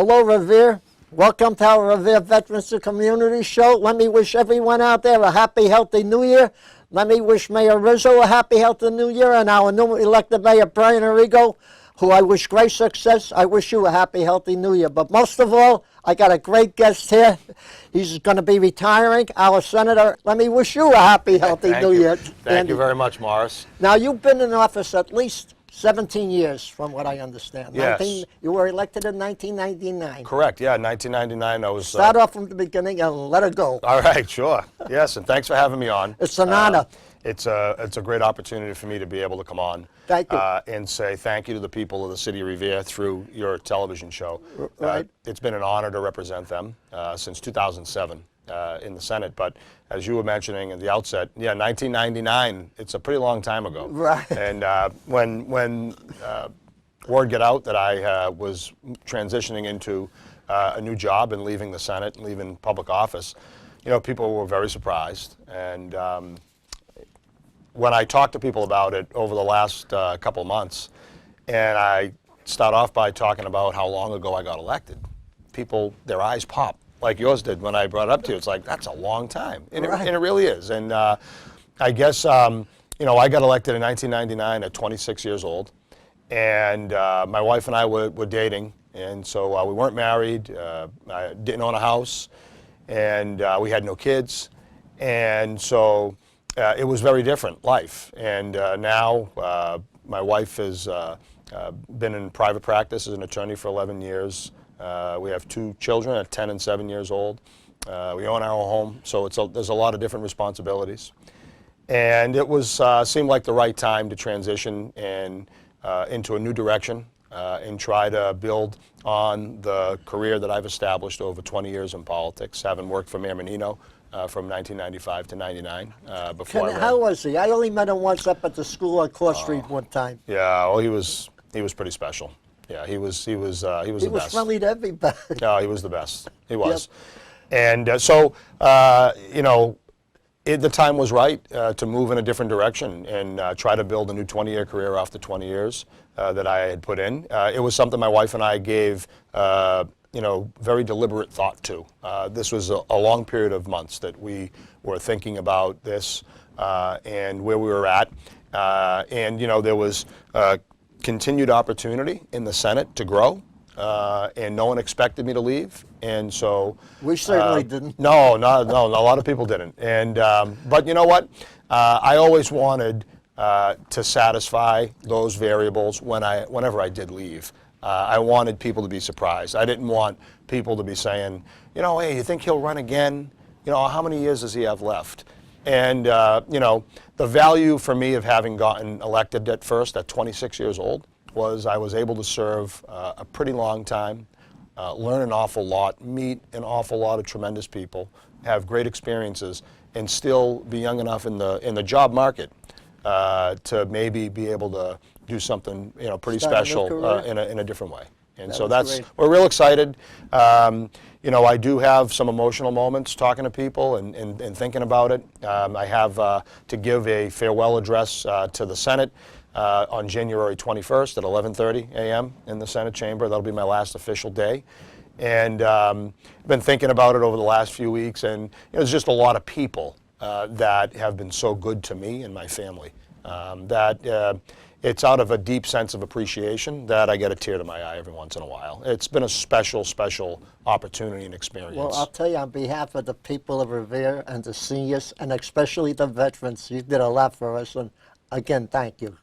Hello, Revere. Welcome to our Revere Veterans and Community Show. Let me wish everyone out there a happy, healthy New Year. Let me wish Mayor Rizzo a happy, healthy New Year, and our new elected Mayor, Brian Arrigo, who I wish great success. I wish you a happy, healthy New Year. But most of all, I got a great guest here. He's going to be retiring, our Senator. Let me wish you a happy, healthy New Year. Thank you very much, Morris. Now, you've been in office at least 17 years, from what I understand. Yes. You were elected in 1999. Correct, yeah, 1999 I was... Start off from the beginning and let it go. All right, sure. Yes, and thanks for having me on. It's an honor. It's a great opportunity for me to be able to come on. Thank you. And say thank you to the people of the city of Revere through your television show. Right. It's been an honor to represent them since 2007 in the Senate. But as you were mentioning at the outset, yeah, 1999, it's a pretty long time ago. Right. And when word got out that I was transitioning into a new job and leaving the Senate and leaving public office, you know, people were very surprised. And when I talked to people about it over the last couple of months, and I start off by talking about how long ago I got elected, people, their eyes pop, like yours did when I brought it up to you. It's like, that's a long time, and, right. It really is. And I guess, you know, I got elected in 1999 at 26 years old, and my wife and I were dating, and so we weren't married, I didn't own a house, and we had no kids, and so it was very different life. And now my wife has been in private practice as an attorney for 11 years. We have 2 children at 10 and 7 years old. We own our own home, so there's a lot of different responsibilities. And it was seemed like the right time to transition and into a new direction and try to build on the career that I've established over 20 years in politics, having worked for Mayor Menino from 1995 to 99 before I ran. How was he? I only met him once up at the school on Claw Street one time. Yeah, well, he was pretty special. Yeah, he was the best. He was friendly to everybody. No, he was the best. He was. Yep. And so, you know, the time was right to move in a different direction and try to build a new 20-year career off the 20 years that I had put in. It was something my wife and I gave, you know, very deliberate thought to. This was a long period of months that we were thinking about this and where we were at. And, you know, there was continued opportunity in the Senate to grow, and no one expected me to leave. And so we certainly didn't. No, a lot of people didn't. And but you know what? I always wanted to satisfy those variables whenever I did leave. I wanted people to be surprised. I didn't want people to be saying, you know, hey, you think he'll run again? You know, how many years does he have left? And you know, the value for me of having gotten elected at first at 26 years old was I was able to serve a pretty long time, learn an awful lot, meet an awful lot of tremendous people, have great experiences, and still be young enough in the job market to maybe be able to do something, you know, pretty special in a different way. And so we're real excited. You know, I do have some emotional moments talking to people and thinking about it. I have to give a farewell address to the Senate on January 21st at 11:30 a.m. in the Senate chamber. That'll be my last official day. And I've been thinking about it over the last few weeks, and you know, there's just a lot of people that have been so good to me and my family that it's out of a deep sense of appreciation that I get a tear to my eye every once in a while. It's been a special, special opportunity and experience. Well, I'll tell you, on behalf of the people of Revere and the seniors, and especially the veterans, you did a lot for us, and again, thank you.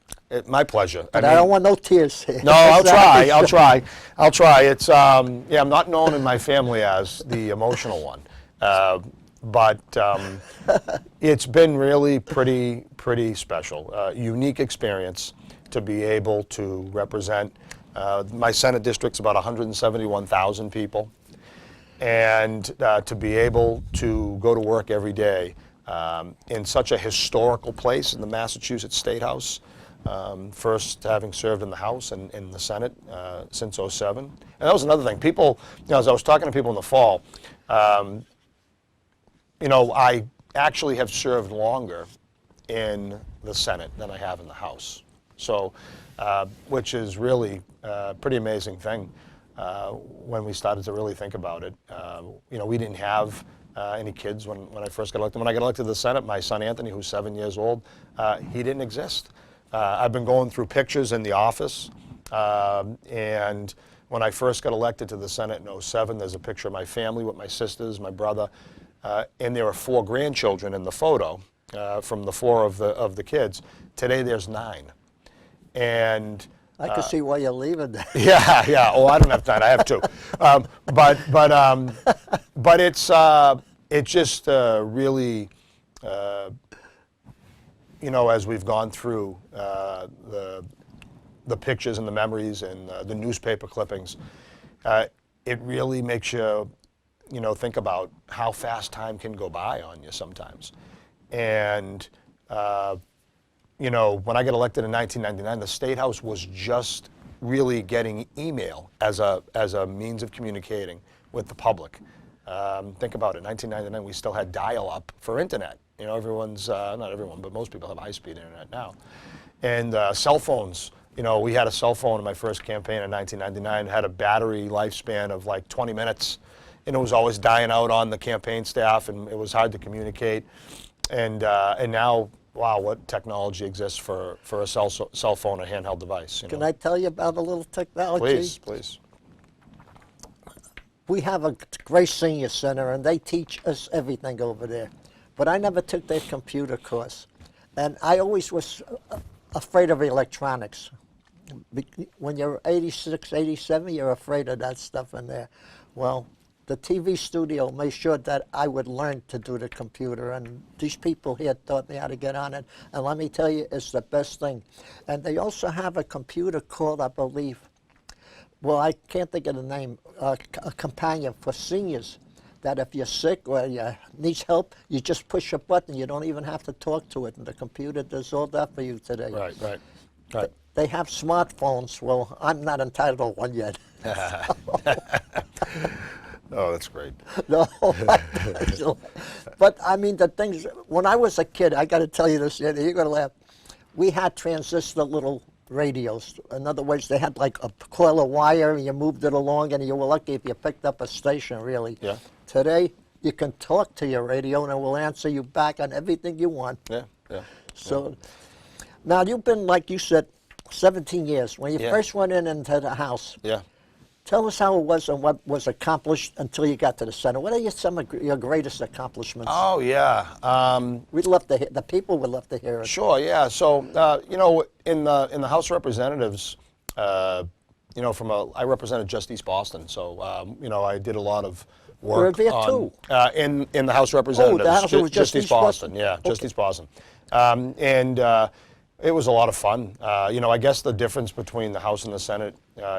My pleasure. But I don't want no tears here. No, I'll try. I'll try. It's yeah, I'm not known in my family as the emotional one, but it's been really pretty special. Unique experience to be able to represent my Senate district's about 171,000 people, and to be able to go to work every day in such a historical place in the Massachusetts State House. First having served in the House and in the Senate since '07. And that was another thing. People, you know, as I was talking to people in the fall, you know, I actually have served longer in the Senate than I have in the House. So, which is really a pretty amazing thing. when we started to really think about it. We didn't have any kids when I first got elected. When I got elected to the Senate, my son Anthony, who's 7 years old, he didn't exist. I've been going through pictures in the office, and when I first got elected to the Senate in '07, there's a picture of my family with my sisters, my brother, and there are 4 grandchildren in the photo from the 4 of the kids. Today there's 9. And I can see why you're leaving that. yeah. Oh, I don't have 9. I have 2. But it's just really, as we've gone through the pictures and the memories and the newspaper clippings, it really makes you, think about how fast time can go by on you sometimes. And when I got elected in 1999, the State House was just really getting email as a means of communicating with the public. Think about it, 1999, we still had dial-up for internet. Everyone's, not everyone, but most people have high-speed internet now. And cell phones, we had a cell phone in my first campaign in 1999, had a battery lifespan of like 20 minutes, and it was always dying out on the campaign staff, and it was hard to communicate. And now, wow, what technology exists for a cell phone, a handheld device. Can I tell you about a little technology? Please. We have a great senior center, and they teach us everything over there. But I never took their computer course. And I always was afraid of electronics. When you're 86, 87, you're afraid of that stuff in there. Well, the TV studio made sure that I would learn to do the computer, and these people here taught me how to get on it. And let me tell you, it's the best thing. And they also have a computer called, I believe, well, I can't think of the name, a companion for seniors, that if you're sick or you need help, you just push a button. You don't even have to talk to it, and the computer does all that for you today. Right. They have smartphones. Well, I'm not entitled to one yet. Oh, that's great. No, but I mean, the things, when I was a kid, I got to tell you this, you're going to laugh. We had transistor little radios. In other words, they had like a coil of wire, and you moved it along, and you were lucky if you picked up a station, really. Yeah. Today, you can talk to your radio, and it will answer you back on everything you want. Yeah. So, now you've been, like you said, 17 years. When you first went into the House, tell us how it was and what was accomplished until you got to the Senate. What are some of your greatest accomplishments? Oh, yeah. We'd love to hear, the people would love to hear it. Sure, yeah. So, in the House of Representatives, I represented just East Boston. So, I did a lot of work Were there too? In the House of Representatives. The House was just East Boston? Yeah, just Okay. East Boston. It was a lot of fun. I guess the difference between the House and the Senate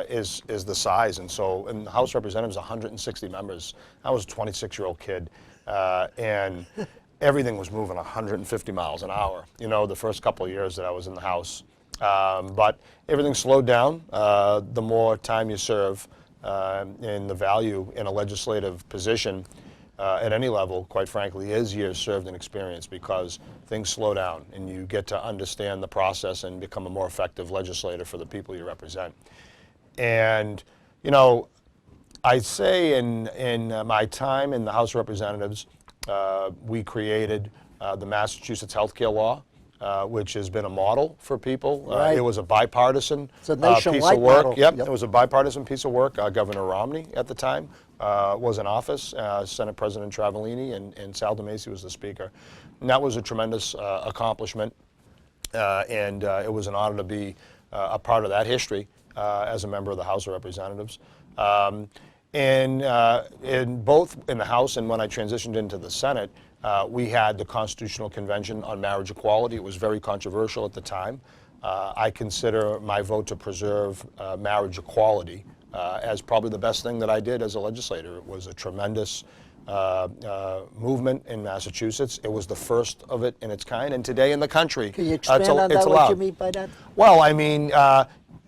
is the size. And so in the House of Representatives, 160 members. I was a 26-year-old kid, and everything was moving 150 miles an hour, the first couple of years that I was in the House. But everything slowed down the more time you serve, and the value in a legislative position at any level, quite frankly, is years served and experience, because things slow down and you get to understand the process and become a more effective legislator for the people you represent. And, I'd say in my time in the House of Representatives, we created the Massachusetts healthcare law, which has been a model for people. Right. It was a bipartisan It's a piece nationwide of work. model. Yep, it was a bipartisan piece of work. Governor Romney at the time was in office. Senate President Travellini and Sal was the speaker. And that was a tremendous accomplishment, and it was an honor to be a part of that history as a member of the House of Representatives. And in both in the House and when I transitioned into the Senate, we had the Constitutional Convention on Marriage Equality. It was very controversial at the time. I consider my vote to preserve marriage equality as probably the best thing that I did as a legislator. It was a tremendous movement in Massachusetts. It was the first of it in its kind, and today in the country, Can you expand on that, allowed. what you mean by that? Well, I mean,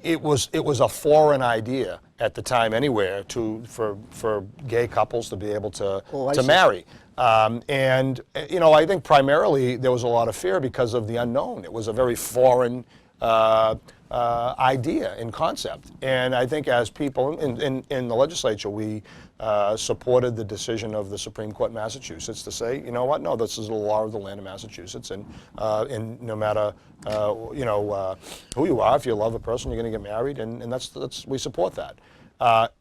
it was a foreign idea at the time anywhere for gay couples to be able to see. marry. And I think primarily there was a lot of fear because of the unknown. It was a very foreign idea and concept. And I think as people in the legislature, we supported the decision of the Supreme Court in Massachusetts to say, you know what, no, this is the law of the land of Massachusetts, and no matter who you are, if you love a person, you're going to get married, and that's we support that.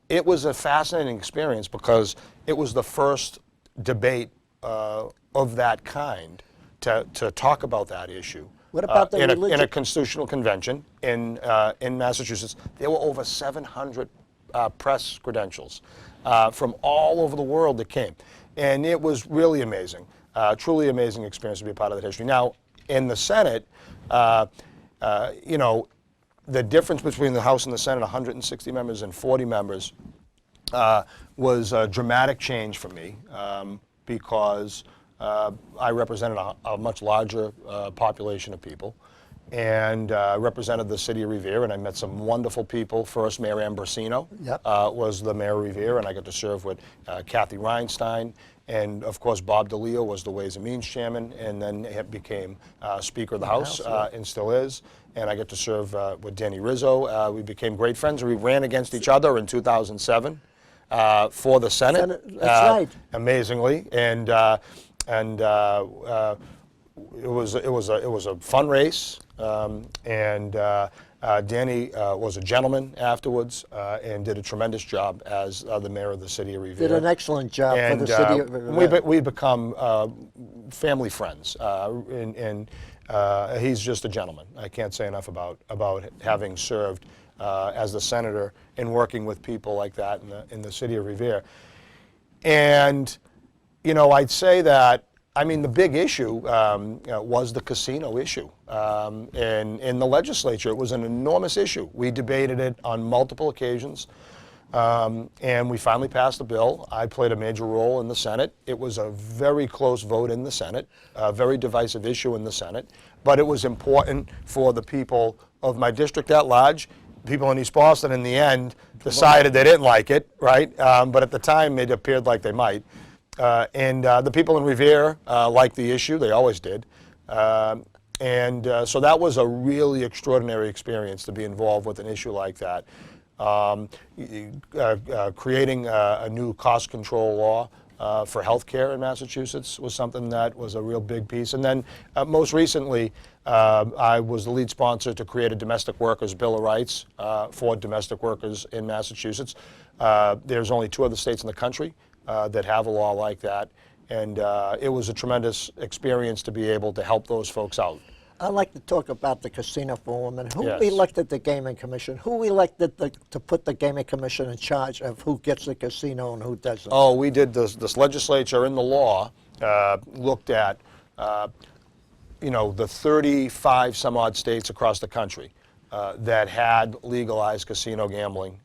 It was a fascinating experience because it was the first debate of that kind to talk about that issue. What about the in a constitutional convention in Massachusetts? There were over 700 press credentials from all over the world that came, and it was really amazing, truly amazing experience to be a part of that history. Now, in the Senate, you know, the difference between the House and the Senate, 160 members and 40 members, was a dramatic change for me because I represented a much larger population of people, and represented the city of Revere, and I met some wonderful people. First, Mayor Ambrosino was the mayor of Revere, and I got to serve with Kathy Reinstein, and of course Bob DeLeo was the Ways and Means chairman, and then became Speaker of the House, and still is. And I got to serve with Danny Rizzo. We became great friends. We ran against each other in 2007 for the Senate. That's right. Amazingly, and it was a fun race, and Danny was a gentleman afterwards and did a tremendous job as the mayor of the city of Revere. Did an excellent job for the city of Revere. We become family friends, and he's just a gentleman. I can't say enough about having served as the senator and working with people like that in the city of Revere. And you know, I'd say that, I mean, the big issue was the casino issue. And in the legislature, it was an enormous issue. We debated it on multiple occasions, and we finally passed the bill. I played a major role in the Senate. It was a very close vote in the Senate, a very divisive issue in the Senate, but it was important for the people of my district at large. People in East Boston, in the end, decided they didn't like it, right? But at the time, it appeared like they might. And the people in Revere liked the issue. They always did. So that was a really extraordinary experience to be involved with an issue like that. Creating a new cost control law for health care in Massachusetts was something that was a real big piece. And then most recently, I was the lead sponsor to create a domestic workers Bill of Rights for domestic workers in Massachusetts. There's only 2 other states in the country that have a law like that, and it was a tremendous experience to be able to help those folks out. I'd like to talk about the casino for a woman. Who Yes. elected the Gaming Commission? Who elected to put the Gaming Commission in charge of who gets the casino and who doesn't? Oh, we did this legislature in the law looked at you know, the 35 some odd states across the country that had legalized casino gambling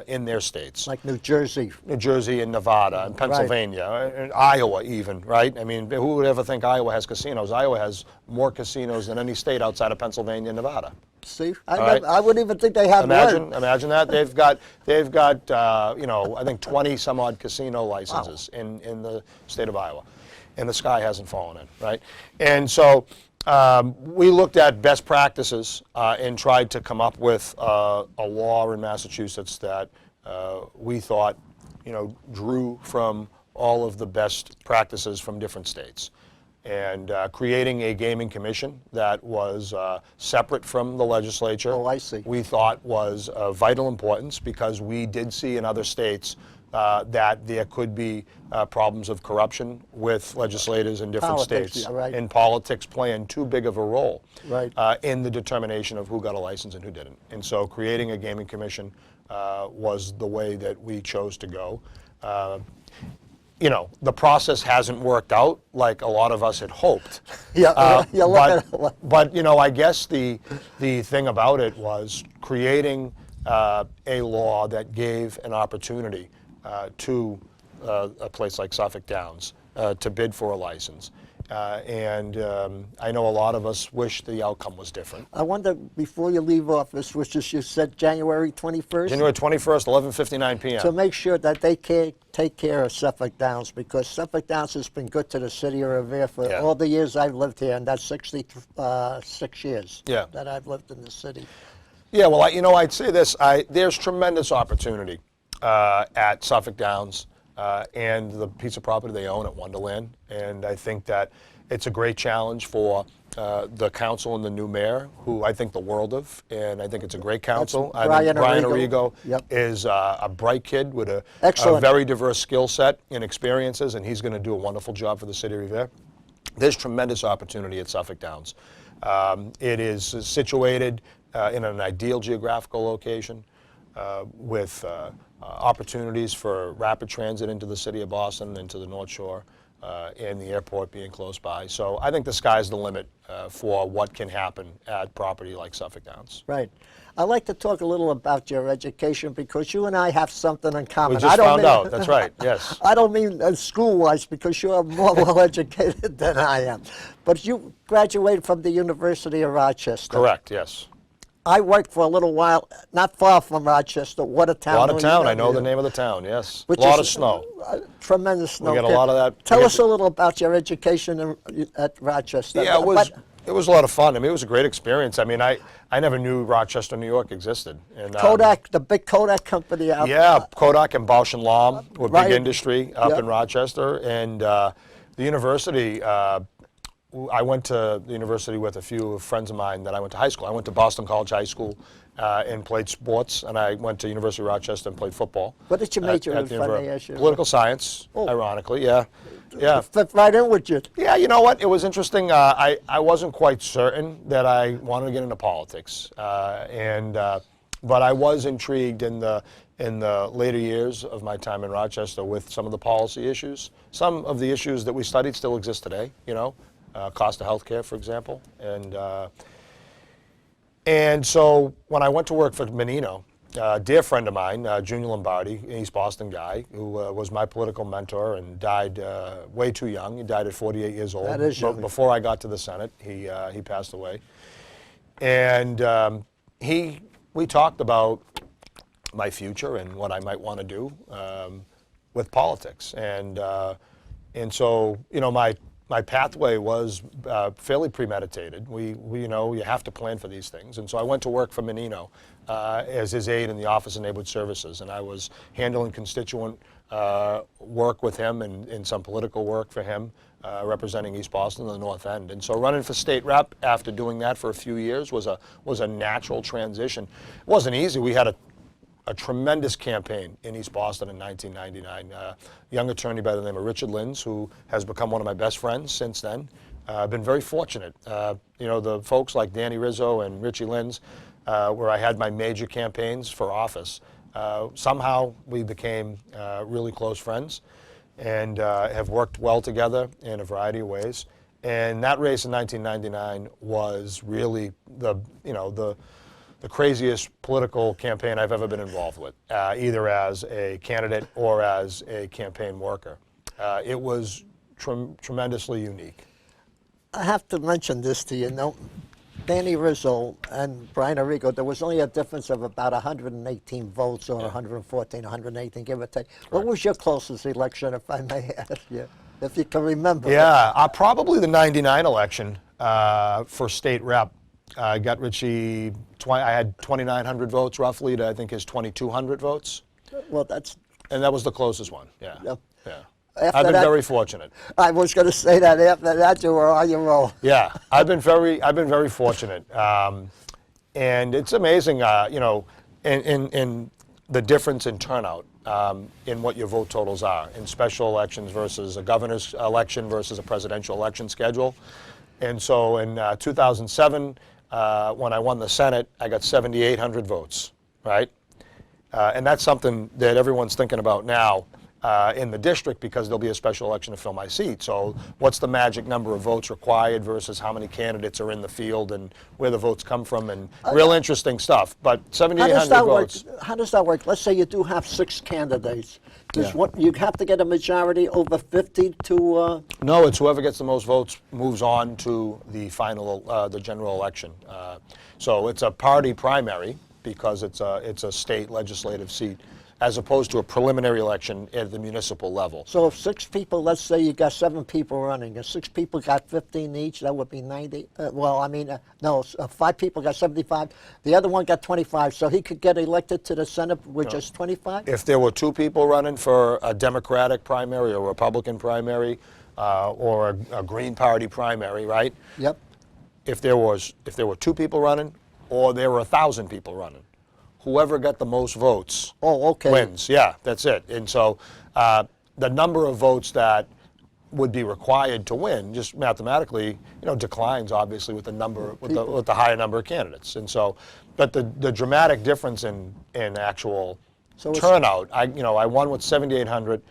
in their states. Like New Jersey. New Jersey and Nevada and Pennsylvania and Iowa even, right? I mean, who would ever think Iowa has casinos? Iowa has more casinos than any state outside of Pennsylvania and Nevada. See, Right. I wouldn't even think they had Imagine that. They've got you know, I think 20 some odd casino licenses in the state of Iowa, and the sky hasn't fallen in, right? And so we looked at best practices and tried to come up with a law in Massachusetts that we thought, you know, drew from all of the best practices from different states. And creating a gaming commission that was separate from the legislature, Oh, I see. we thought was of vital importance because we did see in other states that there could be problems of corruption with legislators in different Politics, states, yeah, right. and politics playing too big of a role Right. in the determination of who got a license and who didn't. And so creating a gaming commission was the way that we chose to go. You know, the process hasn't worked out like a lot of us had hoped. But you know, I guess the thing about it was creating a law that gave an opportunity to a place like Suffolk Downs to bid for a license. And I know a lot of us wish the outcome was different. I wonder, before you leave office, which is, you said January 21st? January 21st, 11:59 p.m. To make sure that they take care of Suffolk Downs, because Suffolk Downs has been good to the city of Revere for all the years I've lived here, and that's 66 years that I've lived in the city. Yeah, well, I'd say this. There's tremendous opportunity at Suffolk Downs and the piece of property they own at Wonderland. And I think that it's a great challenge for the council and the new mayor, who I think the world of, and I think it's a great council. That's I think Brian Brian Arrigo. Arrigo Yep. is a bright kid with a Excellent. very diverse skill set and experiences, and he's going to do a wonderful job for the city of Revere. There's tremendous opportunity at Suffolk Downs. It is situated in an ideal geographical location with opportunities for rapid transit into the city of Boston, into the North Shore, and the airport being close by. So I think the sky's the limit for what can happen at property like Suffolk Downs. Right. I'd like to talk a little about your education because you and I have something in common. We just found out. That's right. Yes. I don't mean school-wise because you are more well-educated than I am. But you graduated from the University of Rochester. Correct. Yes. I worked for a little while, not far from Rochester, Watertown. Watertown. I know the name of the town. Yes. A Which lot is of snow. Tremendous snow. We got a lot of that. Tell us a little about your education at Rochester. Yeah, it was a lot of fun. I mean, it was a great experience. I mean, I never knew Rochester, New York existed. And, Kodak, the big Kodak company out there. Yeah, Kodak and Bausch and Lomb were Right. big industry up Yep. in Rochester. And the university, I went to the university with a few friends of mine that I went to high school. I went to Boston College High School and played sports, and I went to University of Rochester and played football. What did you major in, at if the I may university. ask you? Political science, Oh. ironically, yeah. Yeah. Fit right in with you. Yeah, you know what? It was interesting. I wasn't quite certain that I wanted to get into politics, but I was intrigued in the later years of my time in Rochester with some of the policy issues. Some of the issues that we studied still exist today. Cost of health care, for example, and so when I went to work for Menino, a dear friend of mine, Junior Lombardi, an East Boston guy, who was my political mentor and died way too young. He died at 48 years old. That is young. Before I got to the Senate, he passed away. And we talked about my future and what I might want to do with politics. And so, my pathway was fairly premeditated. You have to plan for these things. And so I went to work for Menino as his aide in the Office of Neighborhood Services, and I was handling constituent work with him and some political work for him, representing East Boston and the North End. And so running for state rep after doing that for a few years was a natural transition. It wasn't easy. We had a tremendous campaign in East Boston in 1999. A young attorney by the name of Richard Linz, who has become one of my best friends since then. I've been very fortunate. The folks like Danny Rizzo and Richie Linz, where I had my major campaigns for office, somehow we became really close friends and have worked well together in a variety of ways. And that race in 1999 was really the craziest political campaign I've ever been involved with, either as a candidate or as a campaign worker. It was tremendously unique. I have to mention this to you. Danny Rizzo and Brian Arrigo, there was only a difference of about 118 votes or 114, 118, give or take. What was your closest election, if I may ask you, if you can remember? Yeah, probably the 99 election for state rep. I got Richie, I had 2,900 votes roughly to I think his 2,200 votes. Well, that's... And that was the closest one, yeah. Yep. Yeah. After I've been that, very fortunate. I was going to say that after that you were on your own. Yeah, I've been very fortunate, and it's amazing, in the difference in turnout in what your vote totals are in special elections versus a governor's election versus a presidential election schedule. And so in 2007, when I won the Senate, I got 7,800 votes, right? And that's something that everyone's thinking about now. In the district, because there'll be a special election to fill my seat. So what's the magic number of votes required versus how many candidates are in the field and where the votes come from, and real interesting stuff. But 7,800 votes. How does that work? Let's say you do have 6 candidates. You have to get a majority over 50 to... No, it's whoever gets the most votes moves on to the final, the general election. So it's a party primary because it's a state legislative seat. as opposed to a preliminary election at the municipal level. So if 6 people, let's say you got 7 people running, if 6 people got 15 each, that would be 90. No, 5 people got 75. The other one got 25, so he could get elected to the Senate with just 25? If there were 2 people running for a Democratic primary or Republican primary or a Green Party primary, right? Yep. If there were 2 people running or there were 1,000 people running, whoever got the most votes wins. Yeah, that's it. And so the number of votes that would be required to win, just mathematically, declines obviously with the higher number of candidates. And so, but the dramatic difference in actual turnout, I won with 7,800,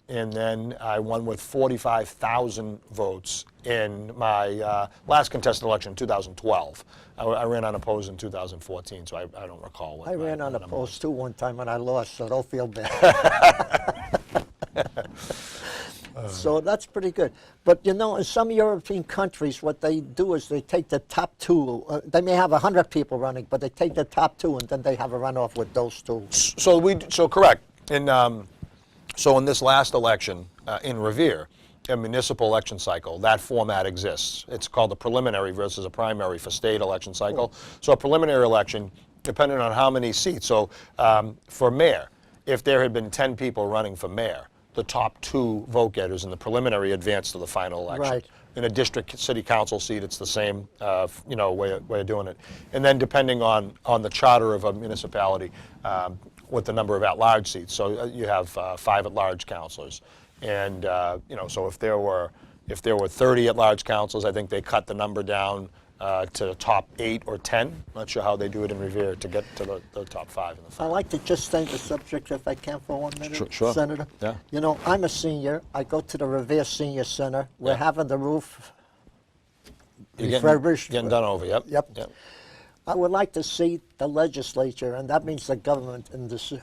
and then I won with 45,000 votes in my last contested election in 2012. I ran unopposed in 2014, so I don't recall what I ran unopposed too one time and I lost, so don't feel bad. So that's pretty good. But in some European countries, what they do is they take the top 2. They may have 100 people running, but they take the top 2 and then they have a runoff with those 2. So correct. So in this last election in Revere, a municipal election cycle, that format exists. It's called a preliminary versus a primary for state election cycle. So a preliminary election, depending on how many seats. So for mayor, if there had been 10 people running for mayor, the top 2 vote getters in the preliminary advance to the final election. Right. In a district city council seat, it's the same way of doing it. And then depending on the charter of a municipality, with the number of at-large seats. So you have 5 at-large councilors. And so if there were 30 at-large councils, I think they cut the number down to the top 8 or 10. Not sure how they do it in Revere to get to the top 5 in the final. I'd like to just change the subject if I can for 1 minute, Sure. Senator. Yeah. I'm a senior. I go to the Revere Senior Center. We're having the roof refurbished. Getting done over, yep. Yep. I would like to see the legislature, and that means the government in the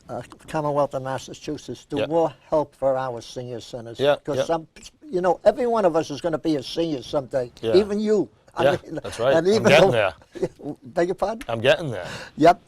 Commonwealth of Massachusetts, do more help for our senior centers. Because every one of us is going to be a senior someday, even you. That's right. And even I'm getting there. Beg your pardon? I'm getting there. Yep.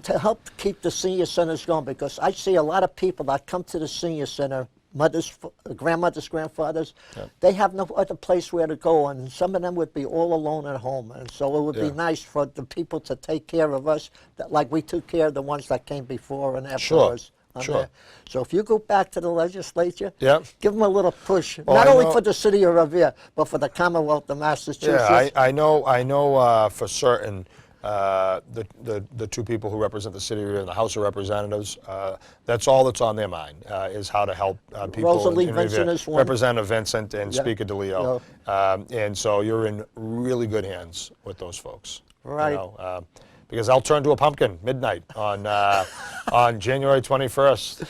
To help keep the senior centers going, because I see a lot of people that come to the senior center, mothers, grandmothers, grandfathers, they have no other place where to go, and some of them would be all alone at home. And so it would be nice for the people to take care of us, like we took care of the ones that came before and after us. There. So if you go back to the legislature, give them a little push, not only for the city of Revere, but for the Commonwealth of Massachusetts. Yeah, I know for certain the 2 people who represent the city in the House of Representatives, that's all that's on their mind, is how to help people. Rosalie Vincent is one. Representative Vincent and Speaker DeLeo. And so you're in really good hands with those folks. Right. Because I'll turn to a pumpkin midnight on January 21st,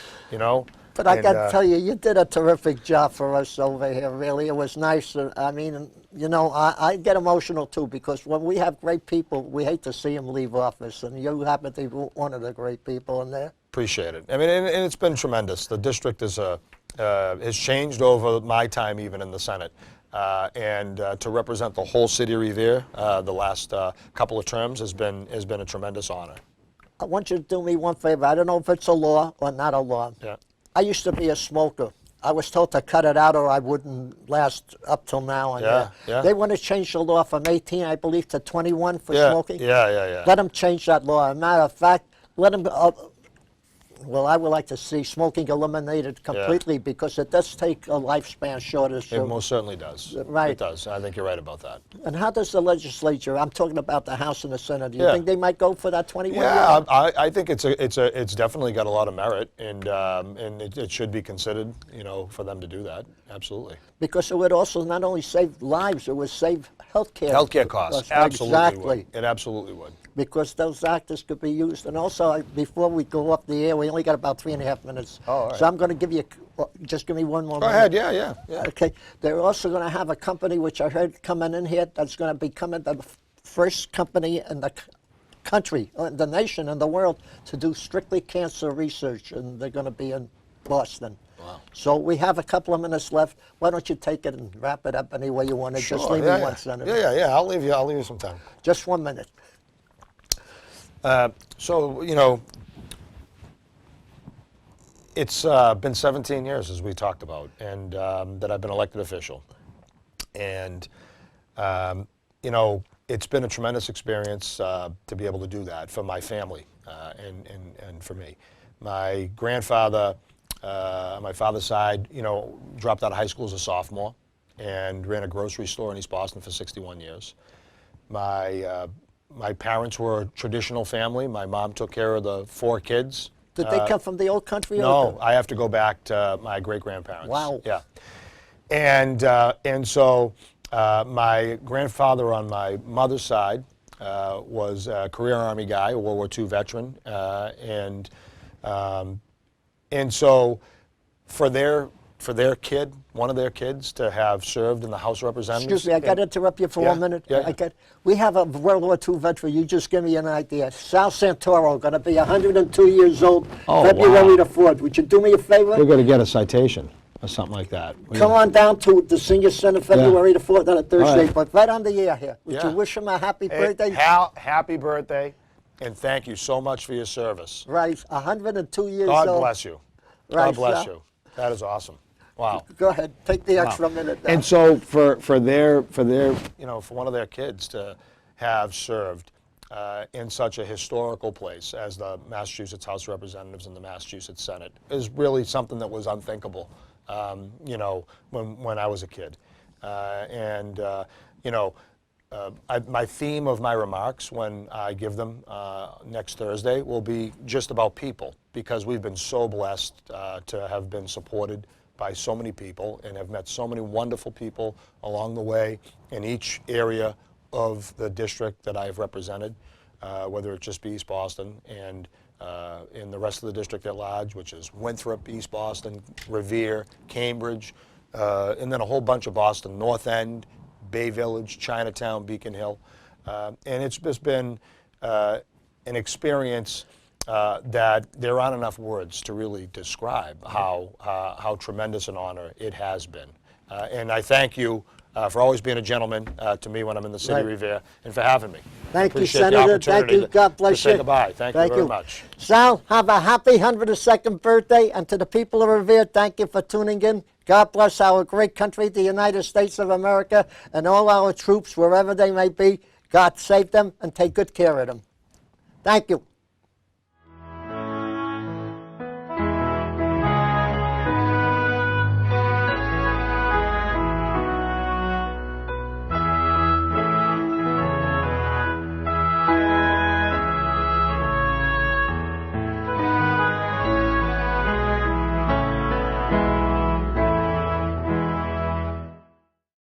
But I got to tell you, you did a terrific job for us over here, really. It was nice. I mean, I get emotional, too, because when we have great people, we hate to see them leave office, and you happen to be one of the great people in there. Appreciate it. I mean, and it's been tremendous. The district has changed over my time, even in the Senate. And to represent the whole city of Revere the last couple of terms has been a tremendous honor. I want you to do me one favor. I don't know if it's a law or not a law. Yeah. I used to be a smoker. I was told to cut it out or I wouldn't last up till now. And they want to change the law from 18, I believe, to 21 for smoking. Yeah. Let them change that law. As a matter of fact, let them... Well, I would like to see smoking eliminated completely because it does take a lifespan shorter. So, it most certainly does. Right. It does. I think you're right about that. And how does the legislature, I'm talking about the House and the Senate, do you think they might go for that 21 year? Yeah, I think it's definitely got a lot of merit, and it should be considered, for them to do that. Absolutely. Because it would also not only save lives, it would save healthcare costs. Absolutely. Exactly. Would. It absolutely would. Because those actors could be used. And also, before we go up the air, we only got about 3.5 minutes. Oh, all right. So I'm going to give you, just give me one more minute. Go ahead, yeah. Okay. They're also going to have a company, which I heard coming in here, that's going to be coming the first company in the country, the nation, and the world to do strictly cancer research. And they're going to be in Boston. Wow. So we have a couple of minutes left. Why don't you take it and wrap it up any way you want to? Sure. Just leave me one sentence. Yeah. I'll leave you some time. Just 1 minute. So, It's been 17 years, as we talked about, and that I've been elected official. And, you know, it's been a tremendous experience to be able to do that for my family and for me. My grandfather, on my father's side, you know, dropped out of high school as a sophomore and ran a grocery store in East Boston for 61 years. My parents were a traditional family. My mom took care of the 4 kids. Did they come from the old country? No, I have to go back to my great-grandparents. Wow. Yeah. And so my grandfather on my mother's side was a career Army guy, a World War II veteran, and so for their kid, one of their kids, to have served in the House of Representatives. Excuse me, I got to interrupt you for 1 minute. Yeah. We have a World War II veteran. You just give me an idea. Sal Santoro, going to be 102 years old, February the 4th. Would you do me a favor? We're going to get a citation or something like that. Come on down to the Senior Center February the 4th on a Thursday, right. but right on the air here. Would Yeah. you wish him a happy Hey, birthday? Hal, happy birthday, and thank you so much for your service. Right, 102 years God old. bless you. Right, God bless Sal. you. That is awesome. Wow. Go ahead, take the extra minute now. And so for their you know, for one of their kids to have served in such a historical place as the Massachusetts House of Representatives and the Massachusetts Senate is really something that was unthinkable, you know, when I was a kid. You know, my theme of my remarks when I give them next Thursday will be just about people, because we've been so blessed to have been supported by so many people and have met so many wonderful people along the way in each area of the district that I've represented, whether it just be East Boston and in the rest of the district at large, which is Winthrop, East Boston, Revere, Cambridge, and then a whole bunch of Boston, North End, Bay Village, Chinatown, Beacon Hill. And it's just been an experience that there aren't enough words to really describe how tremendous an honor it has been. And I thank you for always being a gentleman to me when I'm in the city of Revere, and for having me. Thank you, Appreciate the Senator. Thank opportunity you. God bless to you. say goodbye. Thank you very much. Sal, have a happy 102nd birthday. And to the people of Revere, thank you for tuning in. God bless our great country, the United States of America, and all our troops, wherever they may be. God save them and take good care of them. Thank you.